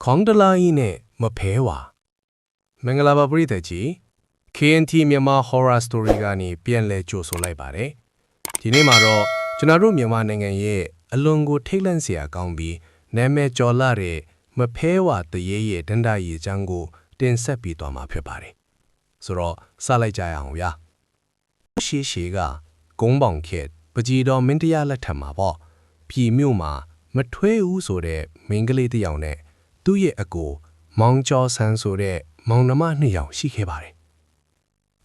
ของดลายเนี่ยมาเพวะมงลาบาปริเตจี KNT မြန်မာ horror story ကနေပြန်လဲကြိုဆိုလိုက်ပါတယ်ဒီနေ့မှာတော့ကျွန်တော်တို့မြန်မာနိုင်ငံရဲ့အလွန်ကိုထိတ်လန့်စရာကောင်းပြီးနာမည်ကျော်လာတဲ့မဖဲဝါတရေရဲ့ဒန္တာရီအကြောင်းကိုတင်ဆက်ပြီးသွားမှာဖြစ်ပါတယ်ဆိုတော့စလိုက်ကြရအောင်ဗျာရှေကကုန်းပေါင်ခေတ်ပကြီးတော်မင်းတရားလက်ထက်မှာပေါ့ပြည်မြို့မှာမထွေးဦးဆိုတဲ့မင်းကလေးတစ်ယောက်နဲ့သူ့ရဲ့အကိုမောင်ကျော်ဆန်းဆိုတဲ့မောင်နှမနှစ်ယောက်ရှိခဲ့ပါတယ်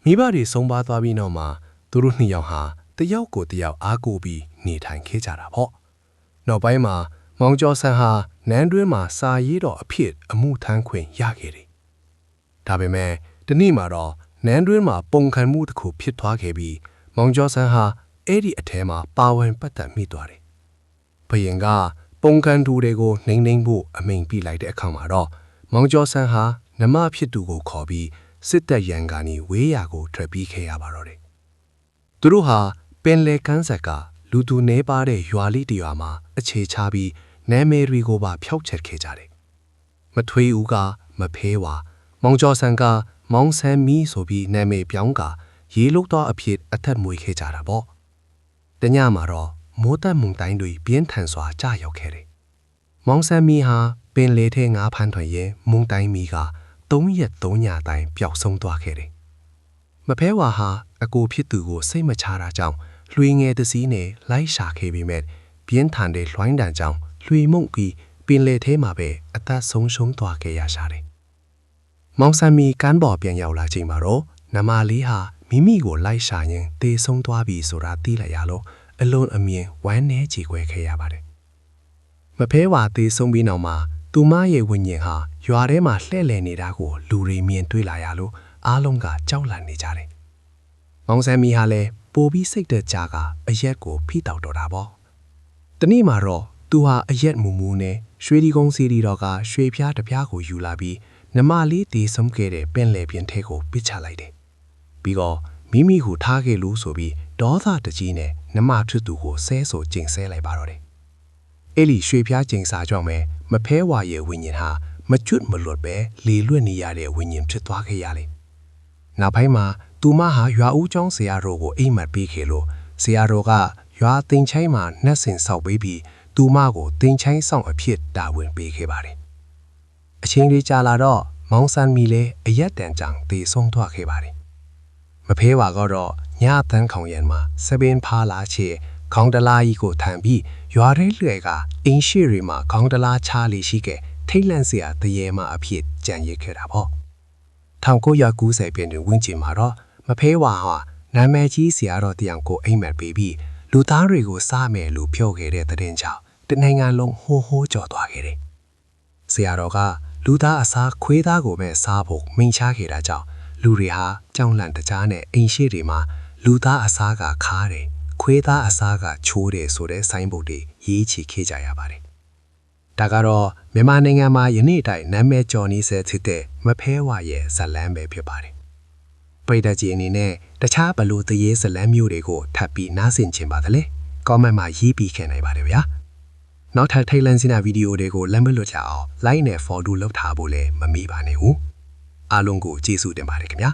မိဘတွေဆုံးပါသွားပြီးနောက်မှာသူတို့နှစ်ယောက်ဟာတယောက်ကိုတယောက်အားကိုးပြီးနေထိုင်ခဲ့ကြတာပေါ့နောက်ပိုင်းမှာမောင်ကျော်ဆန်းဟာနန်းတွင်းမှာစာရေးတော်အဖြစ်အမှုထမ်းခွင့်ရခဲ့တယ်ဒါပေမဲ့ဒီနေ့မှာတော့နန်းတွင်းမှာပုံခံမှုတစ်ခုဖြစ်သွားခဲ့ပြီးမောင်ကျော်ဆန်းဟာအဲ့ဒီအထဲမှာပါဝင်ပတ်သက်မိသွားတယ်ဘယင်ကပုံခံသူတွေကိုနှိမ့်နှိမ့်ဖို့အမိန်ပြလိုက်တဲ့အခါမှာတော့မောင်ကျော်ဆန်းဟာနမဖြစ်သူကိုခေါ်ပြီးစစ်တပ်ရန်ကနေဝေးရာကိုထွက်ပြေးခဲ့ရပါတော့တယ်သူတို့ဟာပင်လယ်ကမ်းစပ်ကလူသူနေပါတဲ့ရွာလေးတစ်ရွာမှာအခြေချပြီးနာမည်တွေကိုပါဖျောက်ချက်ခဲ့ကြတယ်မထွေးဦးကမဖဲဝါမောင်ကျော်ဆန်းကမောင်ဆန်းမီဆိုပြီးနာမည်ပြောင်းကရေလုတ်သောအဖြစ်အသက်မွေးခဲ့ကြတာပေါ့တညမှာတော့မိုးတက်မုန်တိုင်းတွေပြင်းထန်စွာကြာရောက်ခဲ့တယ်မောင်ဆန်းမီဟာပင်လေထဲငါးဖမ်းထွင်ရဲ့မုန်တိုင်းမီက3 ရက် 3 ညတိုင်ပျောက်ဆုံးသွားခဲ့တယ်မဖဲဝါဟာအကိုဖြစ်သူကိုစိတ်မချတာကြောင့်လွှေငယ်တစည်းနဲ့လိုက်ရှာခဲ့ပေမဲ့ပြင်းထန်တဲ့လွှိုင်းတံကြောင့်လွှေမုံပြီးပင်လေထဲမှာပဲအသက်ဆုံးရှုံးသွားခဲ့ရရှာတယ်မောင်ဆန်းမီကမ်းပေါ်ပြန်ရောက်လာချိန်မှာတော့နမလေးဟာမိမိကိုလိုက်ရှာရင်တေဆုံးသွားပြီဆိုတာသိလိုက်ရလို့အလွန်အမြင်ဝမ်းနည်းကြေကွဲခဲ့ရပါတယ်မဖဲဝါတေဆုံးပြီးနောက်မှာသူမရဲ့ဝိညာဉ်ဟာရွာထဲမှာလှည့်လည်နေတာကိုလူတွေမြင်တွေ့လာရလို့အားလုံးကကြောက်လန့်နေကြတယ်မောင်ဆန်းမီဟာလည်းပိုပြီးစိတ်တကြကအရက်ကိုဖိတောက်တော့တာပေါ့တနေ့မှာတော့သူဟာအရက်မူမူနဲ့ရွှေဒီကုန်းစီဒီတော်ကရွှေဖျားတစ်ပြားကိုယူလာပြီးနမလေးတေဆုံးခဲ့တဲ့ပင်လယ်ပြင်ထဲကိုပစ်ချလိုက်တယ်ပြီးတော့မိမိကိုထားခဲ့လို့ဆိုပြီးဒေါသတကြီးနဲ့နမထွတ်သူကိုဆဲဆိုကျင်ဆဲလိုက်ပါတော့တယ်အဲ့ဒီရွှေဖျားကျင်စာကြောင့်ပဲမဖဲဝါရဲ့ဝိညာဉ်ဟာမကျွတ်မလွတ်ပဲလေလွတ်နေရတဲ့ဝိညာဉ်ဖြစ်သွားခဲ့ရလေနောက်ပိုင်းမှာသူမဟာရွာဦးကျောင်းဆရာတော်ကိုအိမ်မက်ပေးခဲ့လို့ဆရာတော်ကရွာတင်ချိုင်းမှာနှက်စင်ဆောက်ပေးပြီးသူမကိုတင်ချိုင်းဆောင်အဖြစ်တာဝန်ပေးခဲ့ပါတယ်အချိန်လေးကြာလာတော့မောင်ဆန်းမီလည်းအရက်တန်ကြောင်တေဆုံးသွားခဲ့ပါတယ်မဖဲဝါကတော့ညတန်းခေါင်ရံမှာစပင်းဖားလာချေခေါင်းတလားကြီးကိုထမ်းပြီးရွာထဲလွှဲကအင်းရှိရီမှာခေါင်းတလားချားလေးရှိခဲ့ထိတ်လန့်စရာတရေမှအဖြစ်ကြံရစ်ခဲ့တာပေါ့1990ပြည့်တွင်ဝင်းကျင်မှာတော့မဖဲဝါဟာနာမည်ကြီးဆရာတော်တယောက်ကိုအိမ်မက်ပေးပြီးလူသားတွေကိုစားမယ်လို့ပြောခဲ့တဲ့တဲ့ကြောင့်တနိုင်ငံလုံးဟိုးဟိုးကြော်သွားခဲ့တယ်ဆရာတော်ကလူသားအစားခွေးသားကိုပဲစားဖို့မိန့်ချခဲ့တာကြောင့်လူတွေဟာကြောင်လန့်တကြားနဲ့အိမ်ရှိတွေမှာလူသားအစားကခါးတယ်ခွေးသားအစားကချိုးတယ်ဆိုတဲ့ဆိုင်းဘုတ်တွေရေးချခဲ့ကြရပါတယ်ဒါကတော့မြန်မာနိုင်ငံမှာယနေ့တိုင်နာမည်ကျော်နေဆဲဖြစ်တဲ့မဖဲဝါရဲ့ဇလန်းပဲဖြစ်ပါတယ်ပရိသတ်ကြီးအနေနဲ့တခြားဘလို့တရေဇလန်းမျိုးတွေကိုထပ်ပြီးနားဆင်ချင်ပါတယ်လေကောမန့်မှာရေးပြီးခင်နိုင်ပါတယ်ဗျာနောက်ထပ်ထိတ်လန့်စရာဗီဒီယိုတွေကိုလမ်းမလွတ်ကြအောင် like နဲ့ follow လုပ်ထားဖို့လည်းမမေ့ပါနဲ့ဟုတ်အားလုံးကိုကျေးဇူးတင်ပါတယ်ခင်ဗျာ